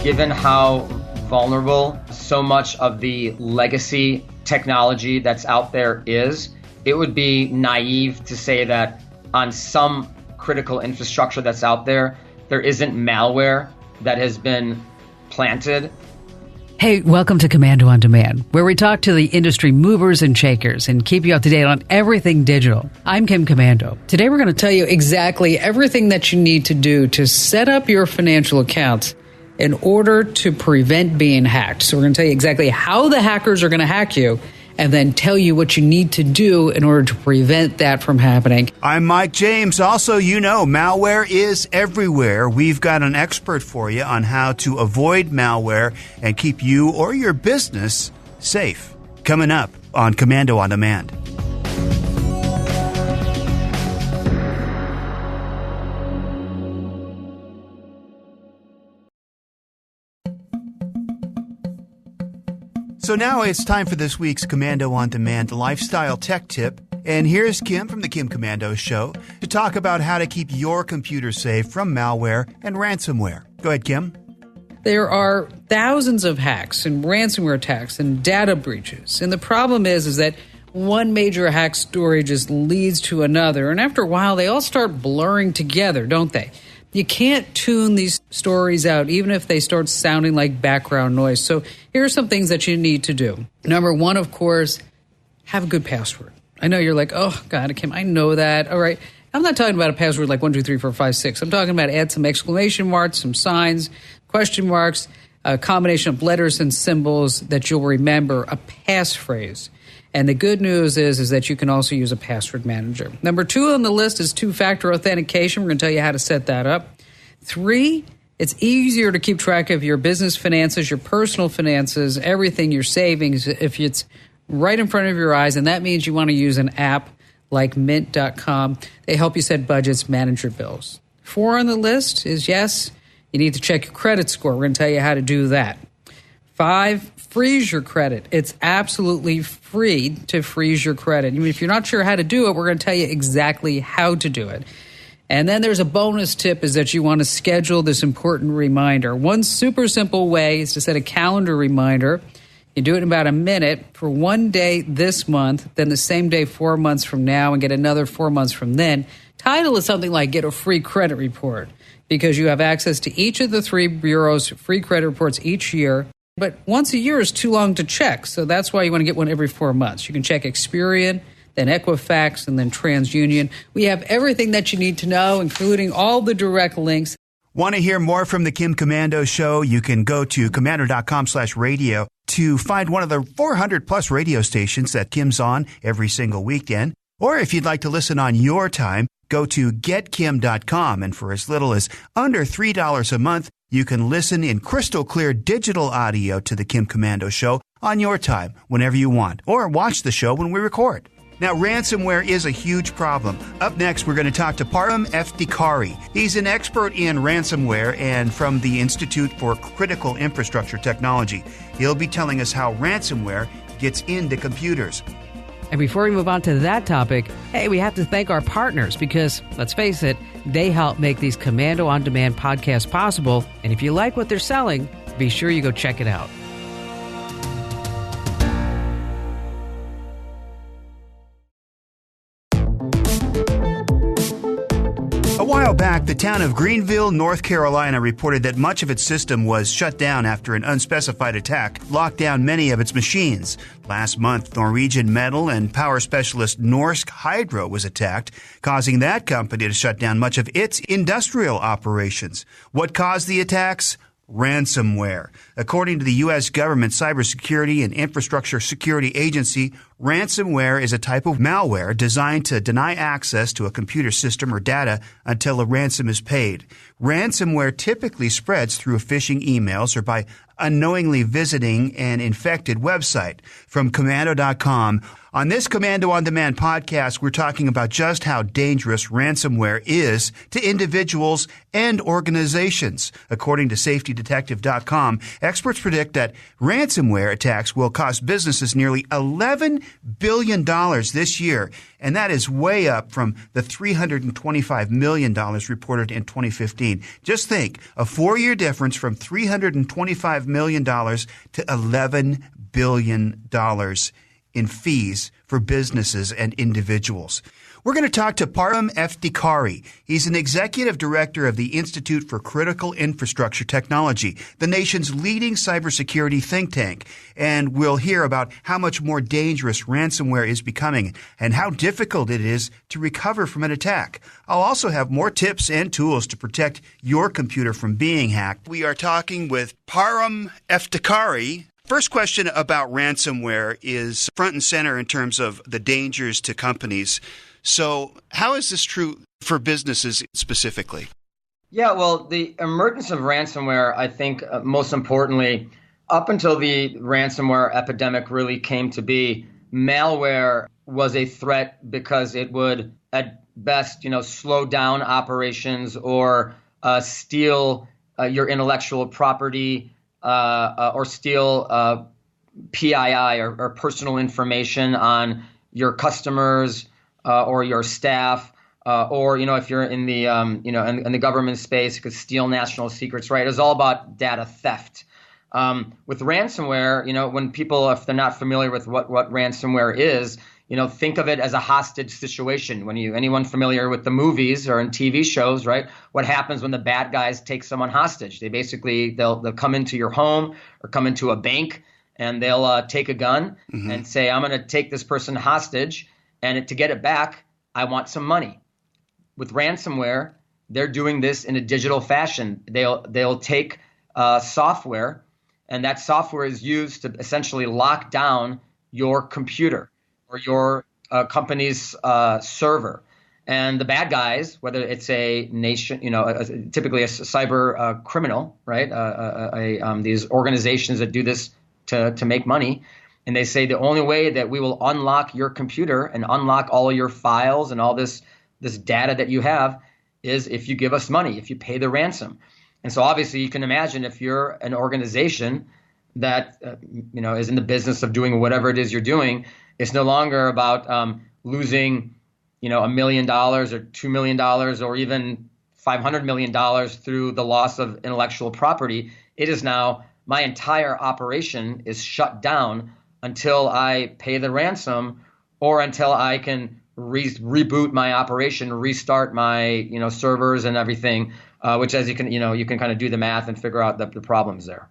Given how vulnerable so much of the legacy technology that's out there is, it would be naive to say that on some critical infrastructure that's out there, there isn't malware that has been planted. Hey, welcome to Komando on Demand, where we talk to the industry movers and shakers and keep you up to date on everything digital. I'm Kim Komando. Today we're going to tell you exactly everything that you need to do to set up your financial accounts in order to prevent being hacked. So we're going to tell you exactly how the hackers are going to hack you and then tell you what you need to do in order to prevent that from happening. I'm Mike James. Also, you know, malware is everywhere. We've got an expert for you on how to avoid malware and keep you or your business safe. Coming up on Komando on Demand. So now it's time for this week's Komando on Demand lifestyle tech tip. And here's Kim from the Kim Komando Show to talk about how to keep your computer safe from malware and ransomware. Go ahead, Kim. There are thousands of hacks and ransomware attacks and data breaches. And the problem is that one major hack story just leads to another. And after a while, they all start blurring together, don't they? You can't tune these stories out, even if they start sounding like background noise. So here are some things that you need to do. Number one, of course, have a good password. I know you're like, oh, God, Kim, I know that. All right. I'm not talking about a password like 1, 2, 3, 4, 5, 6. I'm talking about add some exclamation marks, some signs, question marks, a combination of letters and symbols that you'll remember, a passphrase. And the good news is that you can also use a password manager. Number 2 on the list is two-factor authentication. We're going to tell you how to set that up. 3, it's easier to keep track of your business finances, your personal finances, everything, your savings, if it's right in front of your eyes. And that means you want to use an app like Mint.com. They help you set budgets, manage your bills. 4 on the list is, yes, you need to check your credit score. We're going to tell you how to do that. 5, freeze your credit. It's absolutely free to freeze your credit. Even if you're not sure how to do it, we're going to tell you exactly how to do it. And then there's a bonus tip is that you want to schedule this important reminder. One super simple way is to set a calendar reminder. You do it in about a minute for one day this month, then the same day 4 months from now, and get another 4 months from then. Title is something like Get a Free Credit Report, because you have access to each of the 3 bureaus' free credit reports each year. But once a year is too long to check, so that's why you want to get one every 4 months. You can check Experian, then Equifax, and then TransUnion. We have everything that you need to know, including all the direct links. Want to hear more from the Kim Komando Show? You can go to komando.com/radio to find one of the 400-plus radio stations that Kim's on every single weekend. Or if you'd like to listen on your time, go to getkim.com, and for as little as under $3 a month, you can listen in crystal clear digital audio to the Kim Komando Show on your time, whenever you want, or watch the show when we record. Now, ransomware is a huge problem. Up next, we're going to talk to Param Eftikari. He's an expert in ransomware and from the Institute for Critical Infrastructure Technology. He'll be telling us how ransomware gets into computers. And before we move on to that topic, hey, we have to thank our partners because, let's face it, they help make these Komando On Demand podcasts possible. And if you like what they're selling, be sure you go check it out. A while back, the town of Greenville, North Carolina, reported that much of its system was shut down after an unspecified attack locked down many of its machines. Last month, Norwegian metal and power specialist Norsk Hydro was attacked, causing that company to shut down much of its industrial operations. What caused the attacks? Ransomware. According to the U.S. government Cybersecurity and Infrastructure Security Agency, ransomware is a type of malware designed to deny access to a computer system or data until a ransom is paid. Ransomware typically spreads through phishing emails or by unknowingly visiting an infected website. From Komando.com, on this Komando On Demand podcast, we're talking about just how dangerous ransomware is to individuals and organizations. According to SafetyDetective.com, experts predict that ransomware attacks will cost businesses nearly $11 billion this year, and that is way up from the $325 million reported in 2015. Just think, a 4-year difference from $325 million to $11 billion in fees for businesses and individuals. We're going to talk to Param Eftikari. He's an executive director of the Institute for Critical Infrastructure Technology, the nation's leading cybersecurity think tank. And we'll hear about how much more dangerous ransomware is becoming and how difficult it is to recover from an attack. I'll also have more tips and tools to protect your computer from being hacked. We are talking with Param Eftikari. First question about ransomware is front and center in terms of the dangers to companies. So how is this true for businesses specifically? Yeah, well, the emergence of ransomware, I think most importantly, up until the ransomware epidemic really came to be, malware was a threat because it would at best, slow down operations or steal your intellectual property or steal PII or personal information on your customers or your staff, or if you're in the in the government space, it could steal national secrets. Right? It's all about data theft. With ransomware, when people, if they're not familiar with what ransomware is, think of it as a hostage situation. Anyone familiar with the movies or in TV shows, right? What happens when the bad guys take someone hostage? They'll come into your home or come into a bank and they'll take a gun and say, I'm going to take this person hostage. And to get it back, I want some money. With ransomware, they're doing this in a digital fashion. They'll take software, and that software is used to essentially lock down your computer or your company's server. And the bad guys, whether it's a nation, typically a cyber criminal, right? These organizations that do this to make money. And they say the only way that we will unlock your computer and unlock all of your files and all this data that you have is if you give us money, if you pay the ransom. And so obviously you can imagine if you're an organization that is in the business of doing whatever it is you're doing, it's no longer about losing $1 million or $2 million or even $500 million through the loss of intellectual property. It is now my entire operation is shut down until I pay the ransom or until I can reboot my operation, restart my servers and everything, which as you can kind of do the math and figure out the problems there.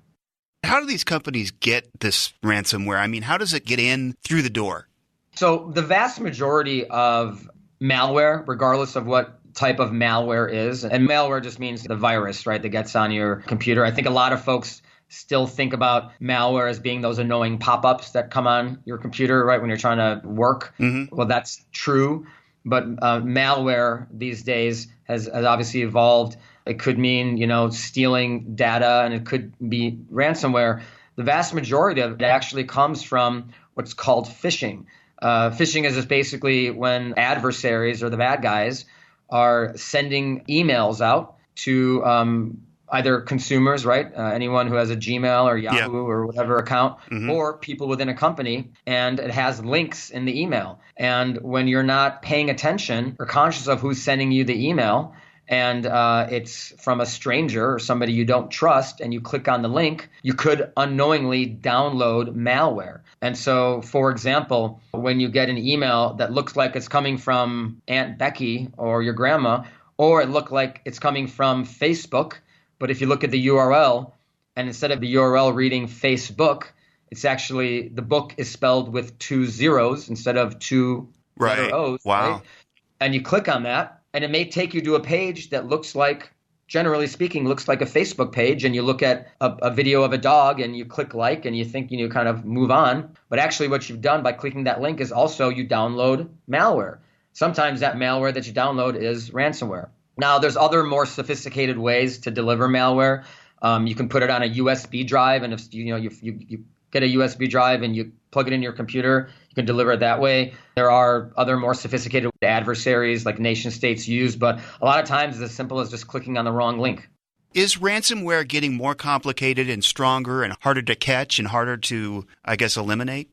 How do these companies get this ransomware? I mean, how does it get in through the door? So the vast majority of malware, regardless of what type of malware is, and malware just means the virus, right, that gets on your computer. I think a lot of folks still think about malware as being those annoying pop-ups that come on your computer, right, when you're trying to work. Well, that's true. But malware these days has obviously evolved. It could mean, stealing data, and it could be ransomware. The vast majority of it actually comes from what's called phishing. Phishing is just basically when adversaries or the bad guys are sending emails out to either consumers, right? Anyone who has a Gmail or Yahoo or whatever account, or people within a company, and it has links in the email. And when you're not paying attention or conscious of who's sending you the email, and it's from a stranger or somebody you don't trust, and you click on the link, you could unknowingly download malware. And so, for example, when you get an email that looks like it's coming from Aunt Becky or your grandma, or it looked like it's coming from Facebook, but if you look at the URL, and instead of the URL reading Facebook, it's actually, the book is spelled with 2 zeros instead of 2 letter O's. Wow. Right? And you click on that, and it may take you to a page that looks like, generally speaking, looks like a Facebook page, and you look at a video of a dog, and you click like, and you think you kind of move on. But actually what you've done by clicking that link is also you download malware. Sometimes that malware that you download is ransomware. Now, there's other more sophisticated ways to deliver malware. You can put it on a USB drive, and if you get a USB drive and you plug it in your computer, you can deliver it that way. There are other more sophisticated adversaries like nation states use, but a lot of times it's as simple as just clicking on the wrong link. Is ransomware getting more complicated and stronger and harder to catch and harder to, I guess, eliminate?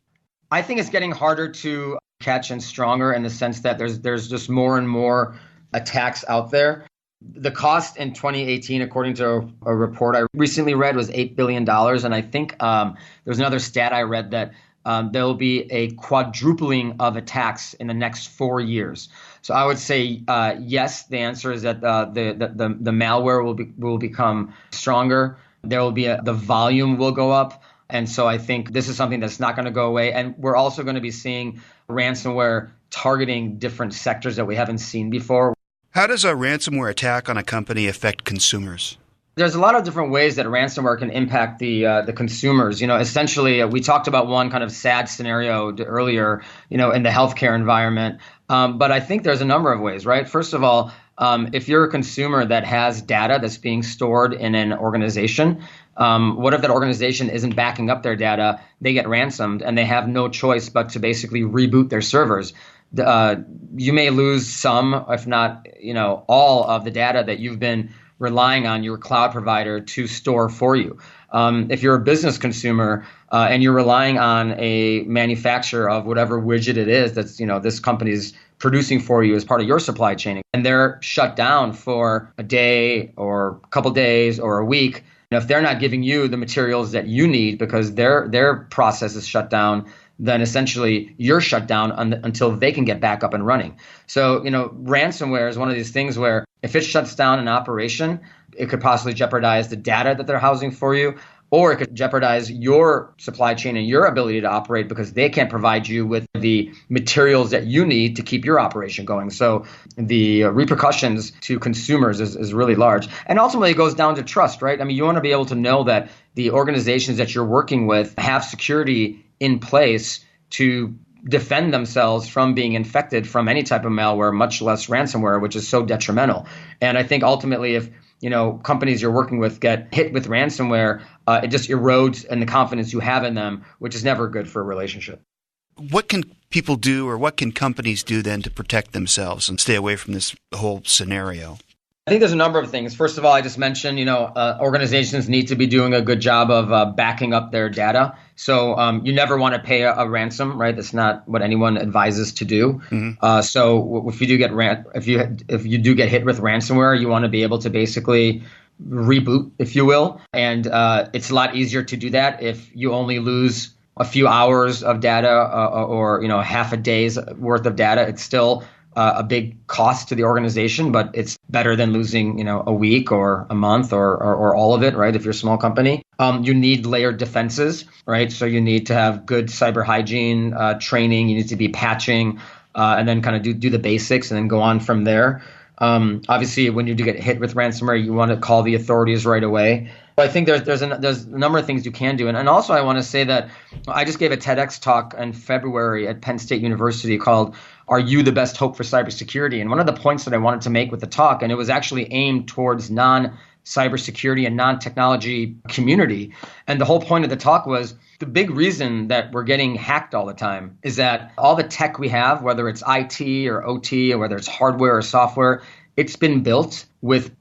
I think it's getting harder to catch and stronger in the sense that there's just more and more attacks out there. The cost in 2018, according to a report I recently read, was $8 billion. And I think there was another stat I read that there will be a quadrupling of attacks in the next 4 years. So I would say yes. The answer is that the malware will become stronger. There will be the volume will go up. And so I think this is something that's not going to go away. And we're also going to be seeing ransomware targeting different sectors that we haven't seen before. How does a ransomware attack on a company affect consumers? There's a lot of different ways that ransomware can impact the consumers. Essentially, we talked about one kind of sad scenario earlier, in the healthcare environment. But I think there's a number of ways, right? First of all, if you're a consumer that has data that's being stored in an organization, what if that organization isn't backing up their data? They get ransomed and they have no choice but to basically reboot their servers. You may lose some, if not, all of the data that you've been relying on your cloud provider to store for you. If you're a business consumer and you're relying on a manufacturer of whatever widget it is that's, this company's producing for you as part of your supply chain, and they're shut down for a day or a couple days or a week, if they're not giving you the materials that you need because their process is shut down, then essentially you're shut down until they can get back up and running. So, ransomware is one of these things where if it shuts down an operation, it could possibly jeopardize the data that they're housing for you, or it could jeopardize your supply chain and your ability to operate because they can't provide you with the materials that you need to keep your operation going. So the repercussions to consumers is really large. And ultimately, it goes down to trust, right? I mean, you want to be able to know that the organizations that you're working with have security in place to defend themselves from being infected from any type of malware, much less ransomware, which is so detrimental. And I think ultimately, if companies you're working with get hit with ransomware, it just erodes and the confidence you have in them, which is never good for a relationship. What can people do, or what can companies do then to protect themselves and stay away from this whole scenario? I think there's a number of things. First of all, I just mentioned, organizations need to be doing a good job of backing up their data. So you never want to pay a ransom, right? That's not what anyone advises to do. Mm-hmm. So if you do get if you do get hit with ransomware, you want to be able to basically reboot, if you will. And it's a lot easier to do that if you only lose a few hours of data or half a day's worth of data. It's still a big cost to the organization, but it's better than losing, a week or a month or all of it, right? If you're a small company, you need layered defenses, right? So you need to have good cyber hygiene training. You need to be patching and then kind of do the basics and then go on from there. Obviously, when you do get hit with ransomware, you want to call the authorities right away. But I think there's a number of things you can do. And also I want to say that I just gave a TEDx talk in February at Penn State University called "Are You the Best Hope for Cybersecurity?" And one of the points that I wanted to make with the talk, and it was actually aimed towards non-cybersecurity and non-technology community. And the whole point of the talk was the big reason that we're getting hacked all the time is that all the tech we have, whether it's IT or OT or whether it's hardware or software, it's been built with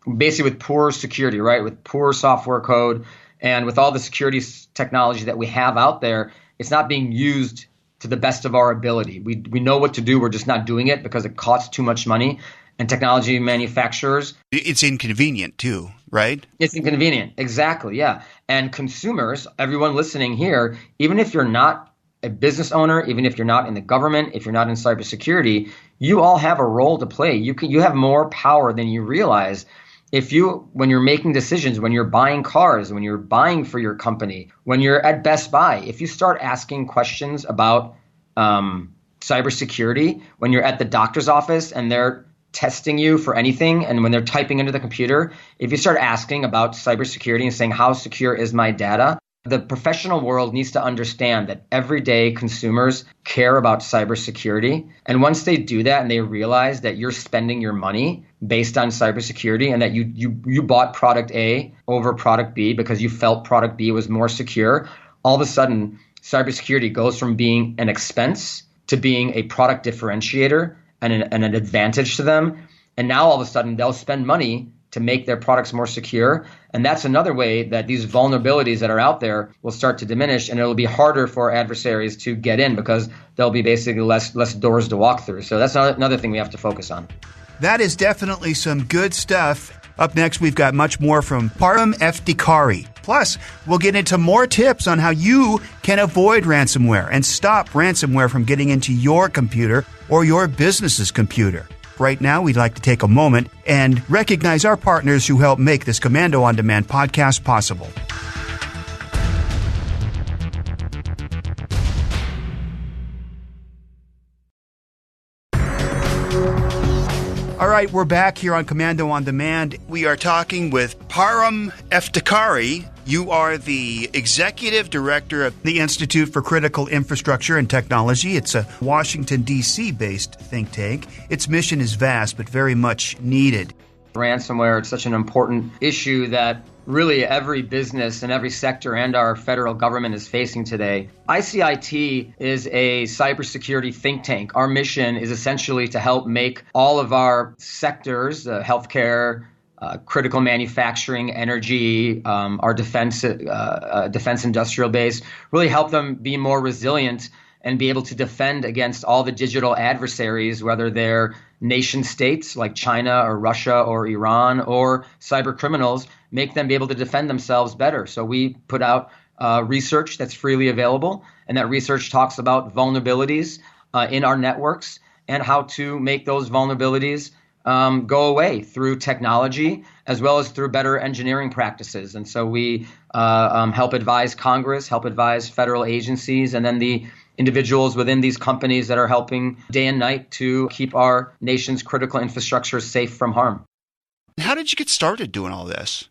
poor security, right? With poor software code and with all the security technology that we have out there, it's not being used to the best of our ability. We know what to do. We're just not doing it because it costs too much money. And technology manufacturers. It's inconvenient too, right? It's inconvenient. Exactly. Yeah. And consumers, everyone listening here, even if you're not a business owner, even if you're not in the government, if you're not in cybersecurity, you all have a role to play. You have more power than you realize. When you're making decisions, when you're buying cars, when you're buying for your company, when you're at Best Buy, if you start asking questions about cybersecurity, when you're at the doctor's office and they're testing you for anything, and when they're typing into the computer, if you start asking about cybersecurity and saying, how secure is my data? The professional world needs to understand that everyday consumers care about cybersecurity. And once they do that and they realize that you're spending your money based on cybersecurity and that you bought product A over product B because you felt product B was more secure, all of a sudden cybersecurity goes from being an expense to being a product differentiator and an advantage to them. And now all of a sudden they'll spend money to make their products more secure. And that's another way that these vulnerabilities that are out there will start to diminish, and it'll be harder for adversaries to get in because there'll be basically less doors to walk through. So that's another thing we have to focus on. That is definitely some good stuff. Up next, we've got much more from Param Eftikari. Plus, we'll get into more tips on how you can avoid ransomware and stop ransomware from getting into your computer or your business's computer. Right now, we'd like to take a moment and recognize our partners who help make this Komando On Demand podcast possible. All right, we're back here on Komando On Demand. We are talking with Param Eftikari. You are the Executive Director of the Institute for Critical Infrastructure and Technology. It's a Washington, D.C. based think tank. Its mission is vast, but very much needed. Ransomware, it's such an important issue that really every business and every sector and our federal government is facing today. ICIT is a cybersecurity think tank. Our mission is essentially to help make all of our sectors, healthcare, critical manufacturing, energy, our defense industrial base, really help them be more resilient and be able to defend against all the digital adversaries, whether they're nation states like China or Russia or Iran, or cyber criminals, make them be able to defend themselves better. So we put out research that's freely available, and that research talks about vulnerabilities in our networks and how to make those vulnerabilities go away through technology as well as through better engineering practices. And so we help advise Congress, help advise federal agencies, and then the individuals within these companies that are helping day and night to keep our nation's critical infrastructure safe from harm. How did you get started doing all this?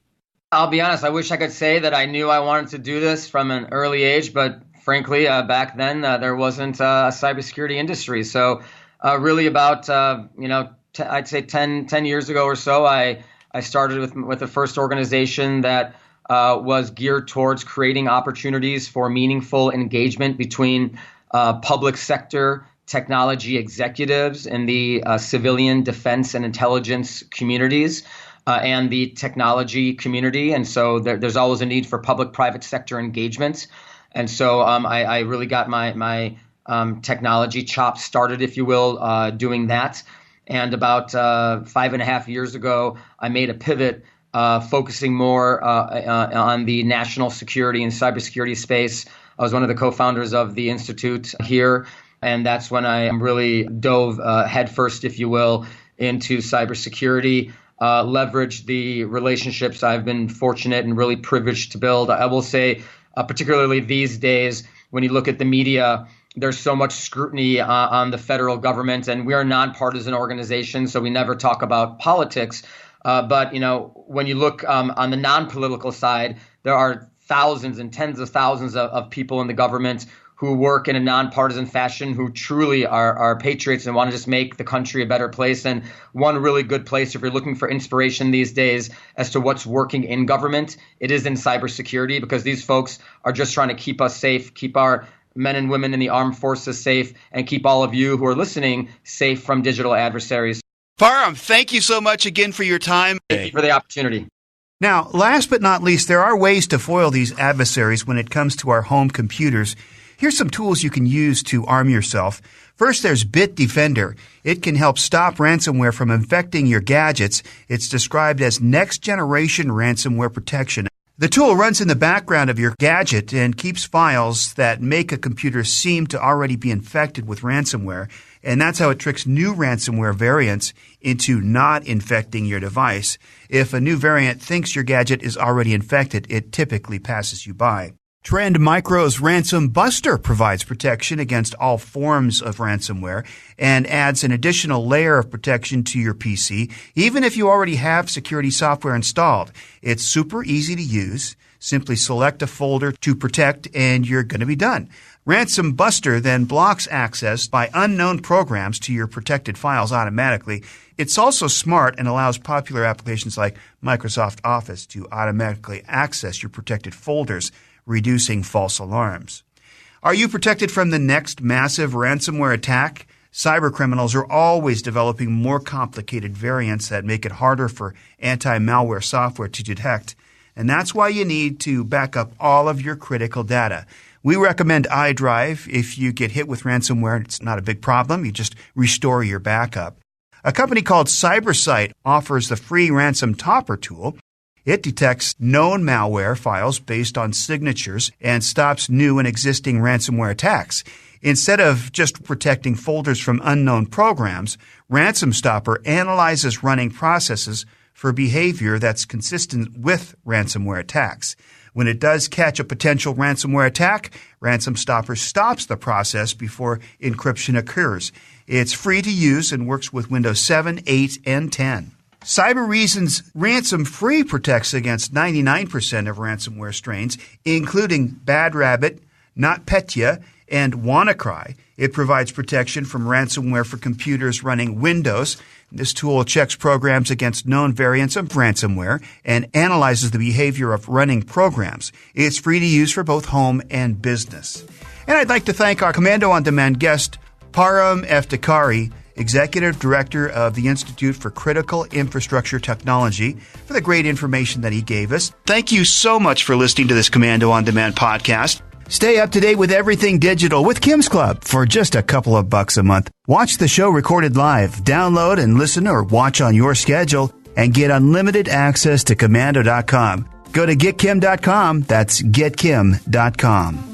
I'll be honest, I wish I could say that I knew I wanted to do this from an early age, but frankly, back then there wasn't a cybersecurity industry. So really about, I'd say 10 years ago or so, I started with the first organization that was geared towards creating opportunities for meaningful engagement between public sector technology executives in the civilian defense and intelligence communities and the technology community. And so there's always a need for public-private sector engagement. And so I really got my technology chops started, if you will, doing that. And about 5.5 years ago, I made a pivot focusing more on the national security and cybersecurity space. I was one of the co-founders of the Institute here, and that's when I really dove headfirst, if you will, into cybersecurity, leveraged the relationships I've been fortunate and really privileged to build. I will say, particularly these days, when you look at the media, there's so much scrutiny on the federal government, and we're a nonpartisan organization, so we never talk about politics. But, when you look on the non-political side, there are thousands and tens of thousands of people in the government who work in a nonpartisan fashion, who truly are patriots and want to just make the country a better place. And one really good place, if you're looking for inspiration these days as to what's working in government, it is in cybersecurity, because these folks are just trying to keep us safe, keep our men and women in the armed forces safe, and keep all of you who are listening safe from digital adversaries. Param, thank you so much again for your time. Thank you for the opportunity. Now, last but not least, there are ways to foil these adversaries when it comes to our home computers. Here's some tools you can use to arm yourself. First, there's Bitdefender. It can help stop ransomware from infecting your gadgets. It's described as next-generation ransomware protection. The tool runs in the background of your gadget and keeps files that make a computer seem to already be infected with ransomware. And that's how it tricks new ransomware variants into not infecting your device. If a new variant thinks your gadget is already infected, it typically passes you by. Trend Micro's Ransom Buster provides protection against all forms of ransomware and adds an additional layer of protection to your PC, even if you already have security software installed. It's super easy to use. Simply select a folder to protect and you're going to be done. Ransom Buster then blocks access by unknown programs to your protected files automatically. It's also smart and allows popular applications like Microsoft Office to automatically access your protected folders, reducing false alarms. Are you protected from the next massive ransomware attack? Cybercriminals are always developing more complicated variants that make it harder for anti-malware software to detect. And that's why you need to back up all of your critical data. We recommend iDrive. If you get hit with ransomware, it's not a big problem. You just restore your backup. A company called CyberSight offers the free Ransom Topper tool. It detects known malware files based on signatures and stops new and existing ransomware attacks. Instead of just protecting folders from unknown programs, Ransom Stopper analyzes running processes for behavior that's consistent with ransomware attacks. When it does catch a potential ransomware attack, Ransom Stopper stops the process before encryption occurs. It's free to use and works with Windows 7, 8, and 10. Cybereason's Ransom Free protects against 99% of ransomware strains, including Bad Rabbit, NotPetya, and WannaCry. It provides protection from ransomware for computers running Windows. This tool checks programs against known variants of ransomware and analyzes the behavior of running programs. It's free to use for both home and business. And I'd like to thank our Komando On Demand guest, Param Eftekhari, Executive Director of the Institute for Critical Infrastructure Technology, for the great information that he gave us. Thank you so much for listening to this Komando On Demand podcast. Stay up to date with everything digital with Kim's Club for just a couple of bucks a month. Watch the show recorded live, download and listen or watch on your schedule, and get unlimited access to Komando.com. Go to getkim.com. That's getkim.com.